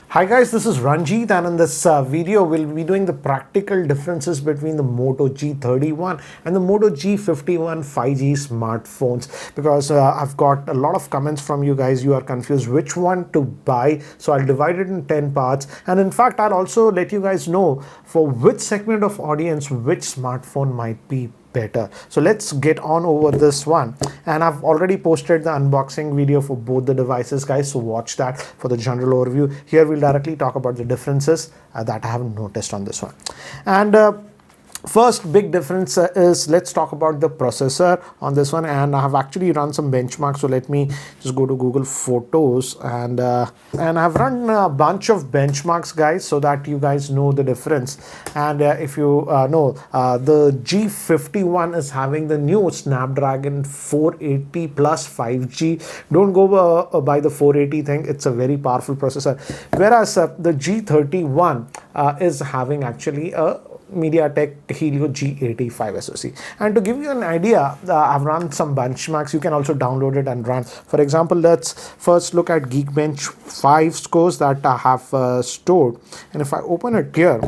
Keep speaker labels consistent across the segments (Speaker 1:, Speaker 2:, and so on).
Speaker 1: Hi guys, this is Ranjit, and in this video we'll be doing the practical differences between the Moto G31 and the Moto G51 5G smartphones, because I've got a lot of comments from you guys. You are confused which one to buy, so I'll divide it in 10 parts, and in fact I'll also let you guys know for which segment of audience which smartphone might be better. So let's get on over this one, and I've already posted the unboxing video for both the devices, guys, so watch that for the general overview. Here we'll directly talk about the differences that I haven't noticed on this one. And first big difference is, let's talk about the processor on this one, and I have actually run some benchmarks. So let me just go to Google Photos, and I've run a bunch of benchmarks, guys, so that you guys know the difference. And if you know, the G51 is having the new Snapdragon 480 plus 5G. Don't go by the 480 thing, it's a very powerful processor, whereas the G31 is having actually a MediaTek Helio G85 SoC. And to give you an idea, I've run some benchmarks. You can also download it and run. For example, let's first look at Geekbench 5 scores that I have stored. And if I open it here,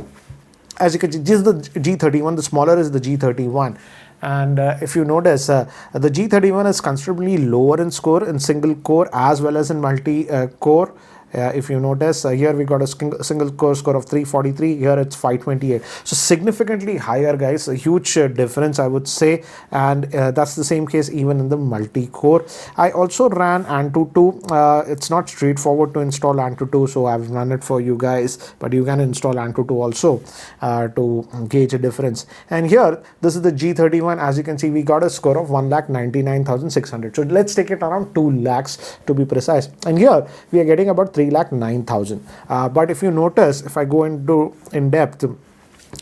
Speaker 1: as you can see, this is the G31, the smaller is the G31. And if you notice, the G31 is considerably lower in score in single core as well as in multi-core. If you notice, here we got a single core score of 343, here it's 528, so significantly higher, guys, a huge difference, I would say. And that's the same case even in the multi-core. I also ran Antutu. It's not straightforward to install Antutu, so I've run it for you guys, but you can install Antutu also to gauge a difference. And here, this is the G31. As you can see, we got a score of 1,99,600, so let's take it around 2 lakhs to be precise. And here we are getting about 3,09,000. But if you notice, if I go into in depth,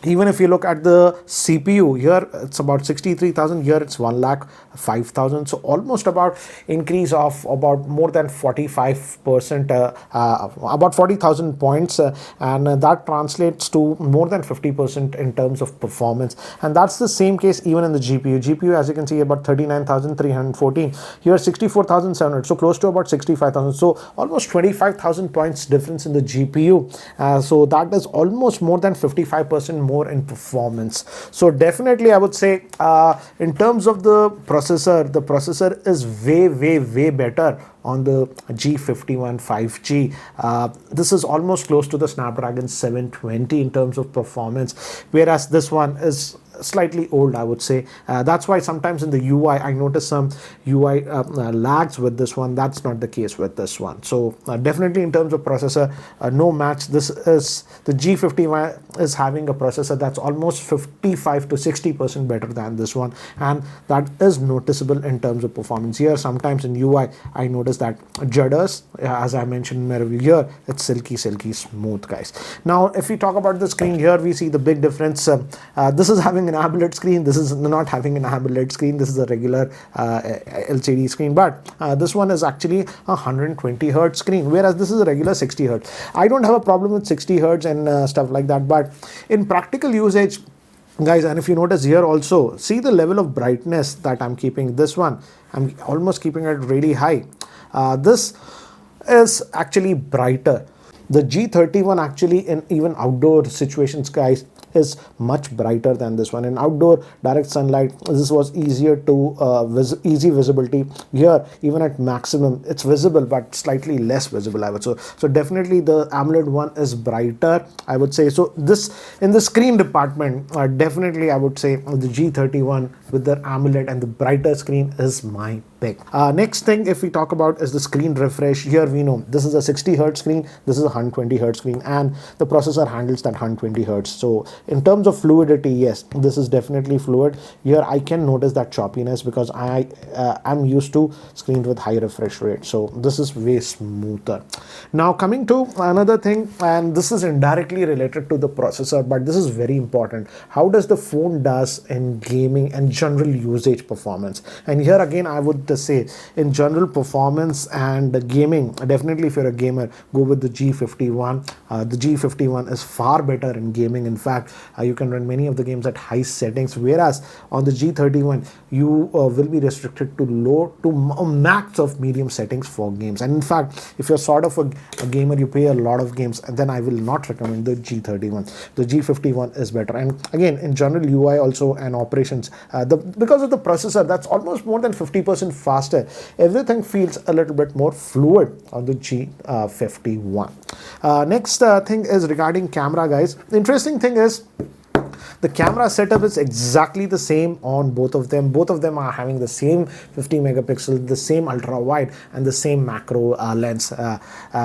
Speaker 1: even if you look at the CPU, here it's about 63,000, here it's 1,05,000, so almost about increase of about more than 45%, about 40,000 points, and that translates to more than 50% in terms of performance. And that's the same case even in the GPU, as you can see, about 39,314, here 64,700, so close to about 65,000, so almost 25,000 points difference in the GPU. So that is almost more than 55% more in performance. So definitely I would say, in terms of the processor is way better on the G51 5G. This is almost close to the Snapdragon 720 in terms of performance, whereas this one is slightly old, I would say. That's why sometimes in the UI I notice some UI lags with this one. That's not the case with this one. So definitely in terms of processor, no match. This is the G51 is having a processor that's almost 55 to 60% better than this one, and that is noticeable in terms of performance. Here sometimes in UI I notice that judders, as I mentioned in my review, here it's silky smooth, guys. Now if we talk about the screen, here we see the big difference. This is having an AMOLED screen, this is not having an AMOLED screen, this is a regular LCD screen, but this one is actually a 120 hertz screen, whereas this is a regular 60 hertz. I don't have a problem with 60 hertz and stuff like that, but in practical usage, guys, and if you notice here also, see the level of brightness that I'm keeping. This one I'm almost keeping it really high. This is actually brighter. The G31 actually in even outdoor situations, guys, is much brighter than this one. In outdoor direct sunlight, this was easier to easy visibility. Here even at maximum it's visible, but slightly less visible, I would say. So definitely the AMOLED one is brighter, I would say. So this in the screen department, definitely I would say the G31 with the AMOLED and the brighter screen is my pick. Next thing if we talk about is the screen refresh. Here we know this is a 60 hertz screen, this is a 120 hertz screen, and the processor handles that 120 hertz. So in terms of fluidity, yes, this is definitely fluid. Here I can notice that choppiness because I am used to screens with high refresh rate, so this is way smoother. Now coming to another thing, and this is indirectly related to the processor, but this is very important. How does the phone does in gaming and general usage performance. And here again, I would say in general performance and gaming, definitely if you're a gamer, go with the G51. The G51 is far better in gaming. In fact, you can run many of the games at high settings, whereas on the G31 you will be restricted to low to max of medium settings for games. And in fact, if you're sort of a gamer, you play a lot of games, and then I will not recommend the G31. The G51 is better. And again, in general UI also and operations, because of the processor that's almost more than 50% faster, everything feels a little bit more fluid on the G51. Next thing is regarding camera, guys. The interesting thing is the camera setup is exactly the same on both of them. Both of them are having the same 50 megapixel, the same ultra wide, and the same macro lens.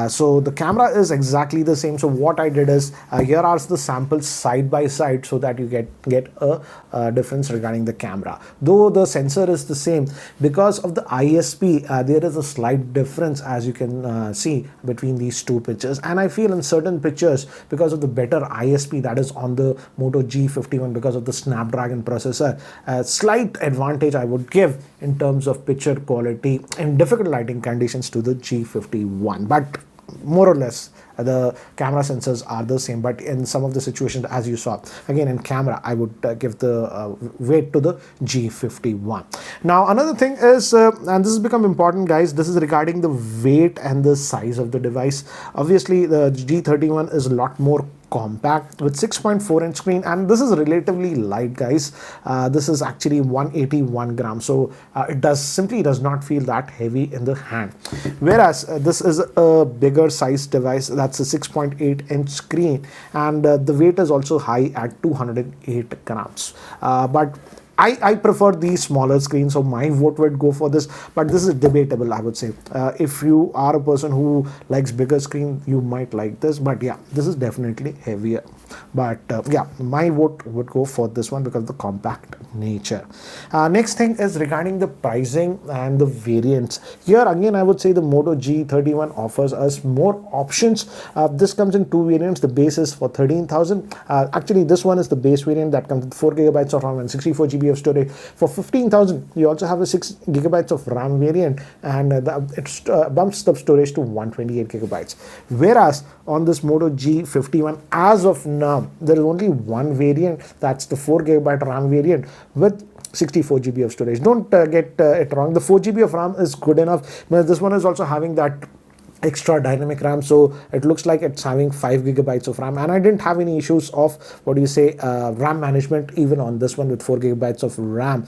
Speaker 1: So the camera is exactly the same. So what I did is here are the samples side by side so that you get a difference regarding the camera. Though the sensor is the same, because of the ISP, there is a slight difference, as you can see, between these two pictures. And I feel in certain pictures, because of the better ISP that is on the Moto G51, because of the Snapdragon processor, a slight advantage I would give in terms of picture quality in difficult lighting conditions to the G51. But more or less the camera sensors are the same, but in some of the situations, as you saw, again in camera I would give the weight to the G51. Now another thing is, and this has become important, guys, this is regarding the weight and the size of the device. Obviously the G31 is a lot more compact with 6.4 inch screen, and this is relatively light, guys. This is actually 181 grams, so it does not feel that heavy in the hand, whereas this is a bigger size device. That's a 6.8 inch screen, and the weight is also high at 208 grams. But I prefer these smaller screens, so my vote would go for this, but this is debatable, I would say. If you are a person who likes bigger screen, you might like this, but yeah, this is definitely heavier. But yeah, my vote would go for this one because of the compact nature. Next thing is regarding the pricing and the variants. Here again, I would say the Moto G31 offers us more options. This comes in two variants. The base is for 13,000. Actually, this one is the base variant that comes with 4 gigabytes of RAM and 64 GB of storage. For 15,000, you also have a 6 gigabytes of RAM variant, and it bumps the storage to 128 gigabytes. Whereas on this Moto G51, as of now, there is only one variant, that's the 4 gigabyte RAM variant with 64 GB of storage. Don't get it wrong, the 4 GB of RAM is good enough, but this one is also having that extra dynamic RAM, so it looks like it's having 5 gigabytes of RAM, and I didn't have any issues of RAM management even on this one with 4 gigabytes of RAM,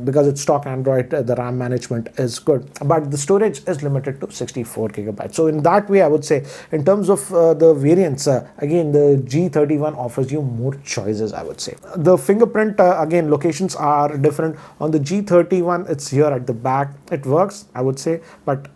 Speaker 1: because it's stock Android. The RAM management is good, but the storage is limited to 64 gigabytes. So in that way, I would say in terms of the variants, again the G31 offers you more choices, I would say. The fingerprint, again, locations are different. On the G31, it's here at the back. It works, I would say, but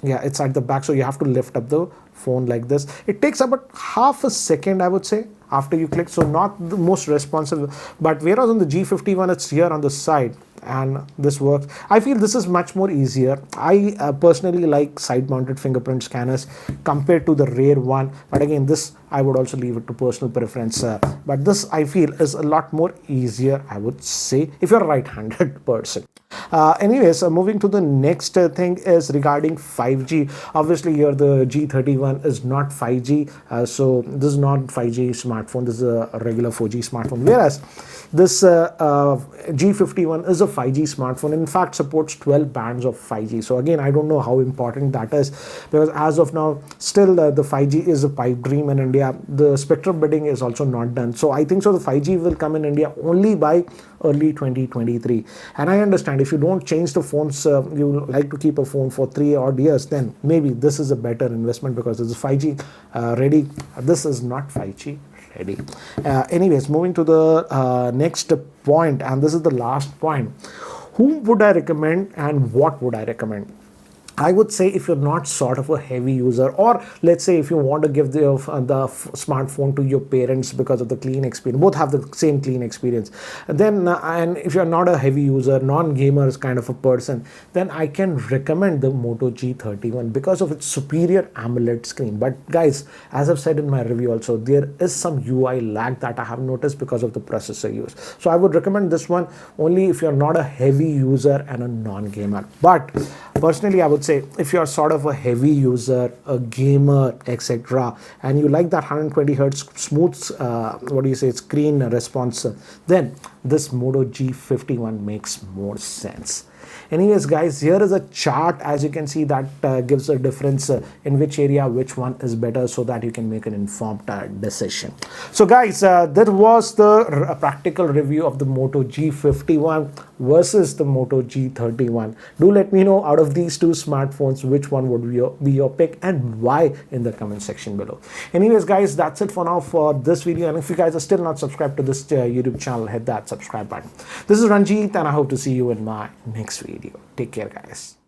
Speaker 1: yeah, it's at the back, so you have to lift up the phone like this. It takes about half a second, I would say, after you click, so not the most responsive. But whereas on the G51, it's here on the side, and this works. I feel this is much more easier. I personally like side-mounted fingerprint scanners compared to the rear one, but again, this I would also leave it to personal preference. But this I feel is a lot more easier, I would say, if you're a right-handed person. Anyways, moving to the next thing is regarding 5G. Obviously here the G31 is not 5G, so this is not 5G smartphone, this is a regular 4G smartphone, whereas this G51 is a 5G smartphone. In fact, supports 12 bands of 5G. So again, I don't know how important that is, because as of now, still the 5G is a pipe dream in India. The spectrum bidding is also not done. So I think so the 5G will come in India only by early 2023. And I understand if you don't change the phones, you like to keep a phone for 3 odd years, then maybe this is a better investment because it's 5G ready. This is not 5G ready. Anyways, moving to the next point, and this is the last point. Whom would I recommend and what would I recommend? I would say if you're not sort of a heavy user, or let's say if you want to give the smartphone to your parents because of the clean experience, both have the same clean experience, then and if you're not a heavy user, non-gamers kind of a person, then I can recommend the Moto G31 because of its superior AMOLED screen. But guys, as I've said in my review also, there is some UI lag that I have noticed because of the processor use. So I would recommend this one only if you're not a heavy user and a non-gamer. But personally, I would say if you're sort of a heavy user, a gamer, etc., and you like that 120 hertz smooth screen response, then this Moto G51 makes more sense. Anyways guys, here is a chart, as you can see, that gives a difference in which area which one is better, so that you can make an informed decision. So guys, that was the practical review of the Moto G51 versus the Moto G31. Do let me know, out of these two smartphones, which one would be your pick and why in the comment section below. Anyways guys, that's it for now for this video, and if you guys are still not subscribed to this YouTube channel, hit that subscribe button. This is Ranjit and I hope to see you in my next video. Take care guys.